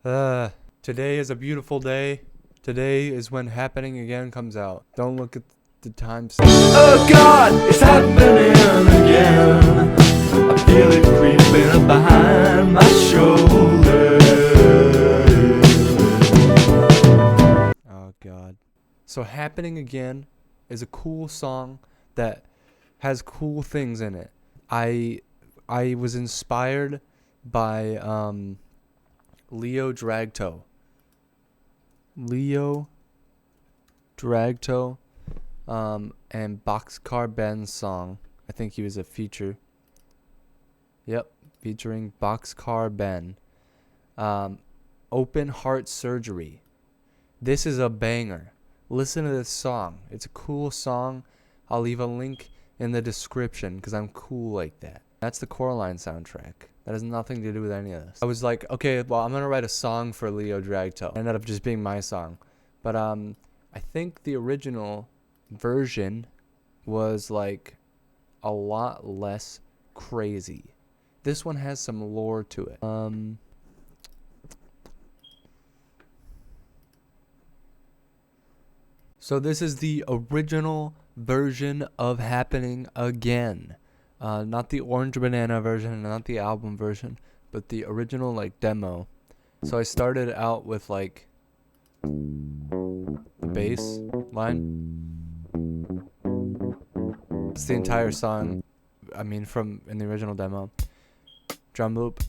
Uh, Today is a beautiful day. Today is when Happening Again comes out. Don't look at the timestamp. Oh God, it's happening again. I feel it creeping up behind my shoulder. Oh God. So Happening Again is a cool song that has cool things in it. I was inspired by Leo Dragto. Leo Dragto and Boxcar Ben's song. I think he was a feature. Yep, featuring Boxcar Ben. Open Heart Surgery. This is a banger. Listen to this song. It's a cool song. I'll leave a link in the description because I'm cool like that. That's the Coraline soundtrack. That has nothing to do with any of this. I was like, okay, well, I'm going to write a song for Leo Dragto. It ended up just being my song. But I think the original version was like a lot less crazy. This one has some lore to it. So this is the original version of Happening Again. Not the Orange Banana version, not the album version, but the original like demo. So I started out with like the bass line. It's the entire song. I mean, from in the original demo. Drum loop.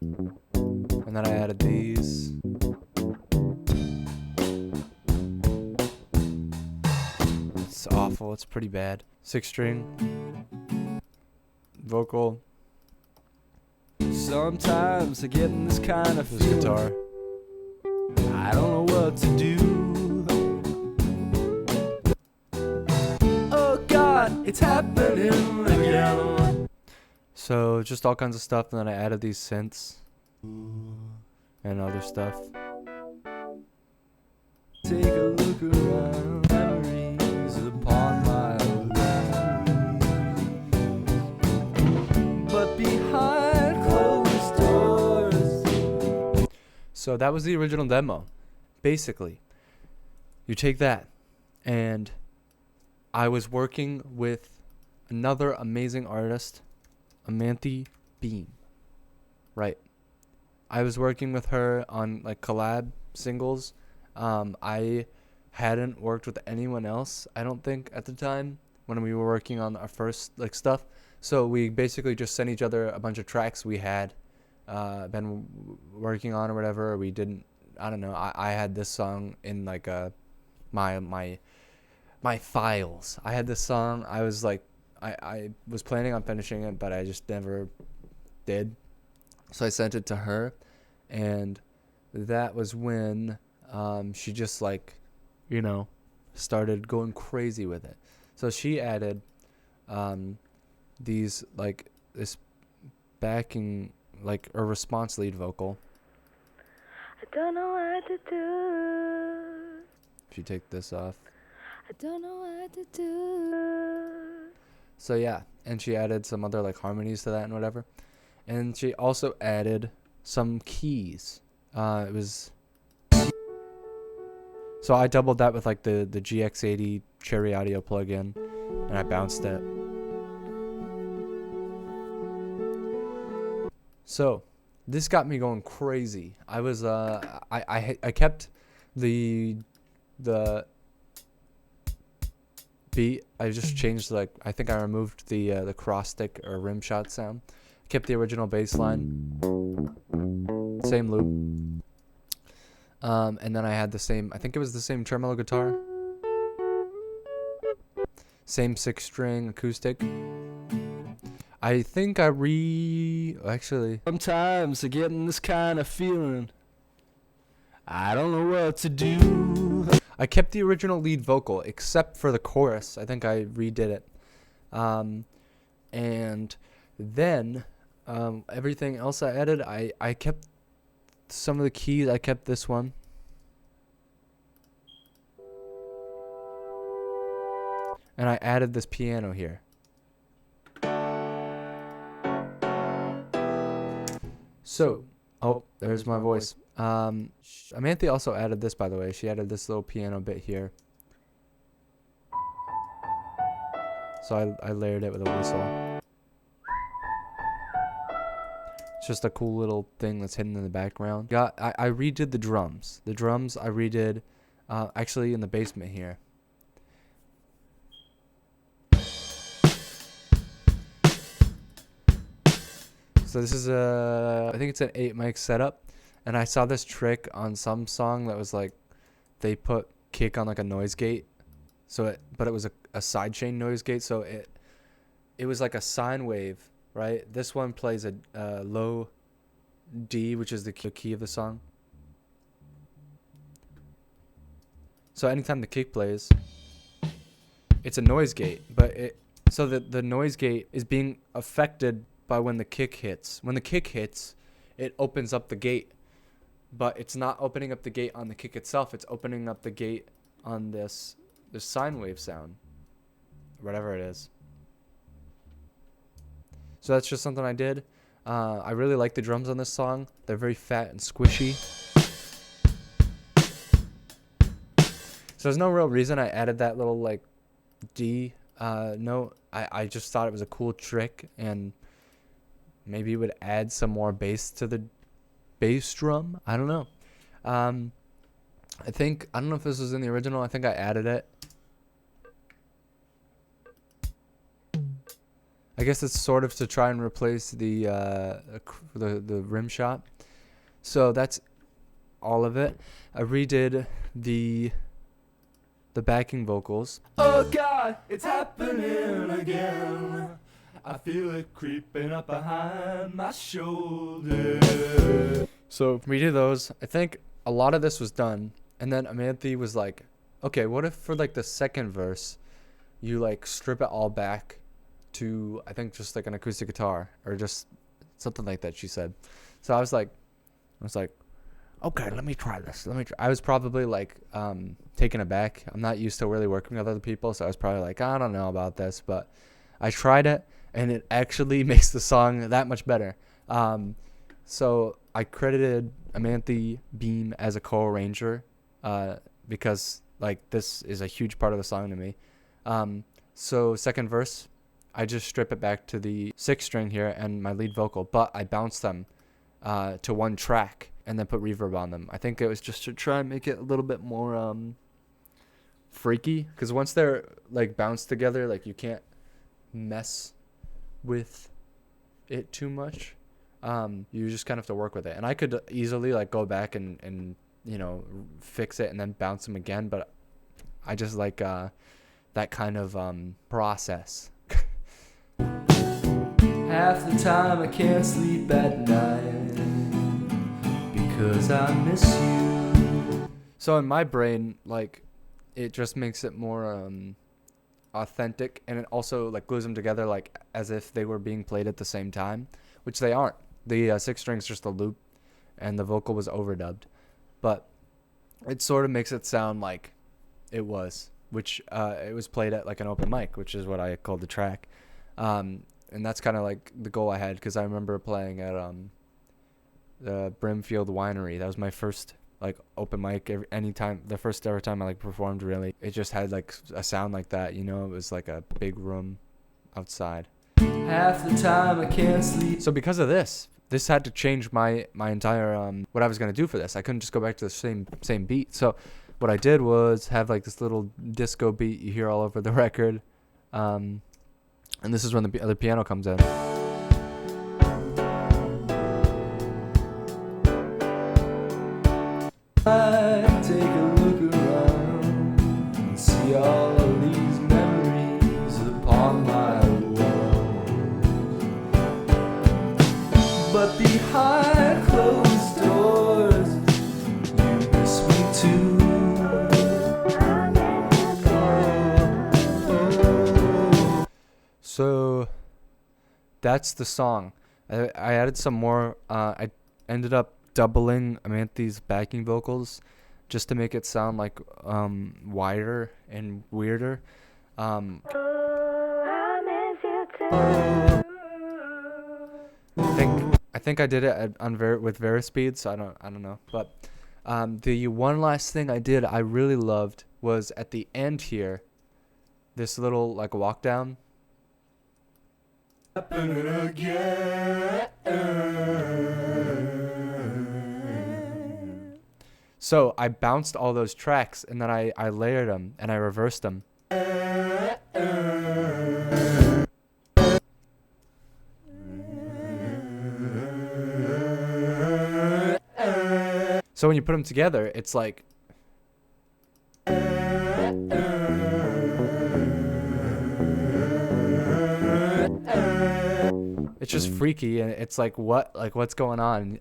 And then I added these. It's awful. It's pretty bad. 6-string. Vocal. Sometimes I get in this kind of This feeling. guitar. I don't know what to do. Oh God, it's happening again. So just all kinds of stuff, and then I added these synths and other stuff. Take a look around, memories upon my but behind closed doors. So that was the original demo. Basically, you take that, and I was working with another amazing artist, Amanthi Beam. Right. I was working with her on like collab singles. I hadn't worked with anyone else, I don't think, at the time when we were working on our first like stuff. So we basically just sent each other a bunch of tracks we had been working on or whatever. We didn't. I don't know. I had this song in like my files. I had this song. I was like, I was planning on finishing it, but I just never did. So I sent it to her, and that was when she just like, started going crazy with it. So she added these like this backing like a response lead vocal. I don't know what to do. If you take this off. I don't know what to do. So yeah, and she added some other like harmonies to that and whatever. And she also added some keys. It was so I doubled that with like the GX80 Cherry Audio plugin, and I bounced it. So this got me going crazy. I was I kept the beat. I just changed like I think I removed the cross stick or rim shot sound. Kept the original bass line, same loop. And then I had the same. I think it was the same tremolo guitar, same 6-string acoustic. I think I actually. Sometimes I get in this kind of feeling. I don't know what to do. I kept the original lead vocal except for the chorus. I think I redid it. And then everything else I added, I kept some of the keys. I kept this one. And I added this piano here. So Oh, there's my voice. Amantha also added this, by the way. She added this little piano bit here. So I layered it with a whistle. It's just a cool little thing that's hidden in the background. I redid the drums. The drums I redid actually in the basement here. So this is I think it's an 8 mic setup, and I saw this trick on some song that was like, they put kick on like a noise gate, but it was a sidechain noise gate, so it was like a sine wave, right? This one plays a low D, which is the key of the song. So anytime the kick plays, it's a noise gate, but so the noise gate is being affected by when the kick hits. When the kick hits, it opens up the gate, but it's not opening up the gate on the kick itself. It's opening up the gate on this sine wave sound, whatever it is. So that's just something I did. I really like the drums on this song. They're very fat and squishy. So there's no real reason I added that little like D note. I just thought it was a cool trick, and maybe it would add some more bass to the bass drum. I don't know. I don't know if this was in the original. I think I added it. I guess it's sort of to try and replace the rim shot. So that's all of it. I redid the backing vocals. Oh God, it's happening again. I feel it creeping up behind my shoulder. So redid those. I think a lot of this was done, and then Amantha was like, okay, what if for like the second verse you like strip it all back to, I think, just like an acoustic guitar or just something like that, she said. So I was like, okay, let me try this. I was probably like taken aback. I'm not used to really working with other people, so I was probably like, I don't know about this, but I tried it, and it actually makes the song that much better. So I credited Amantha Beam as a co-arranger because like this is a huge part of the song to me. So second verse, I just strip it back to the 6th string here and my lead vocal, but I bounce them to one track and then put reverb on them. I think it was just to try and make it a little bit more freaky, because once they're like bounced together, like you can't mess with it too much. You just kind of have to work with it, and I could easily like go back and you know, fix it and then bounce them again, but I just like that kind of process. Half the time I can't sleep at night because I miss you. So in my brain, like, it just makes it more authentic, and it also like glues them together like as if they were being played at the same time, which they aren't. The 6th string's just a loop, and the vocal was overdubbed, but it sort of makes it sound like it was, which it was played at like an open mic, which is what I called the track. And that's kind of like the goal I had, because I remember playing at the Brimfield Winery. That was my first like open mic. The first ever time I like performed, really. It just had like a sound like that, you know. It was like a big room outside. Half the time I can't sleep. So because of this had to change my entire what I was gonna do for this. I couldn't just go back to the same beat. So what I did was have like this little disco beat you hear all over the record. And this is when the other piano comes in. I take a look around and see all of these memories upon my wall. But behind closed doors, you miss me too. So that's the song. I added some more. I ended up doubling Amantha's backing vocals just to make it sound like wider and weirder. I think I did it with Verispeed, so I don't know. But the one last thing I did I really loved was at the end here, this little like walk down. So I bounced all those tracks and then I layered them and I reversed them. So when you put them together, it's like it's just freaky, and it's like what's going on,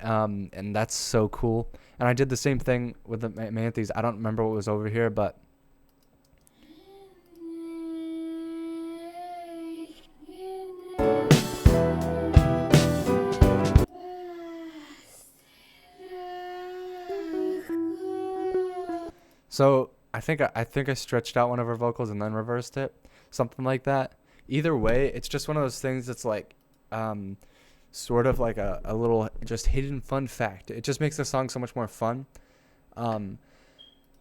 and that's so cool. And I did the same thing with the Manthes. I don't remember what was over here, but so I think I stretched out one of her vocals and then reversed it, something like that. Either way, it's just one of those things that's like sort of like a little just hidden fun fact. It just makes the song so much more fun.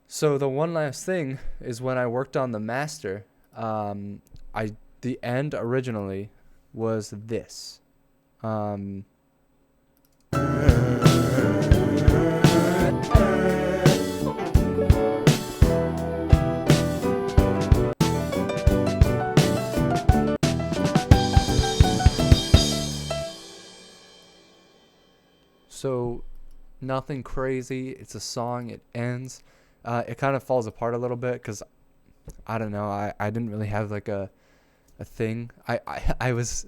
So the one last thing is when I worked on the master, the end originally was this. So nothing crazy. It's a song. It ends. It kind of falls apart a little bit because I don't know. I didn't really have like a thing. I was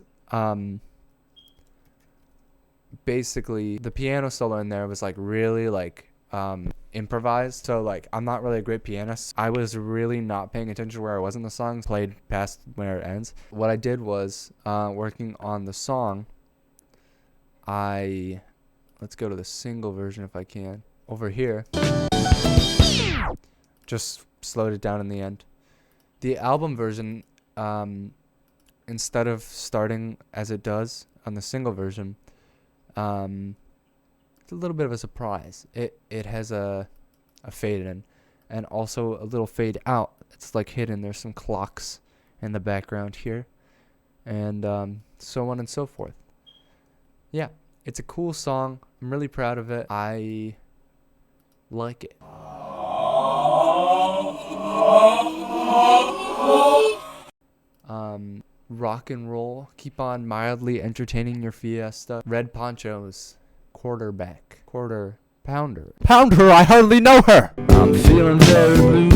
basically the piano solo in there was like really like improvised. So like I'm not really a great pianist. I was really not paying attention to where I was in the song. Played past where it ends. What I did was working on the song. Let's go to the single version if I can. Over here. Just slowed it down in the end. The album version, instead of starting as it does on the single version, it's a little bit of a surprise. It has a fade in and also a little fade out. It's like hidden. There's some clocks in the background here. And so on and so forth. Yeah. It's a cool song. I'm really proud of it. I like it. Rock and roll. Keep on mildly entertaining your fiesta. Red ponchos. Quarter pounder. Pounder, I hardly know her. I'm feeling very blue.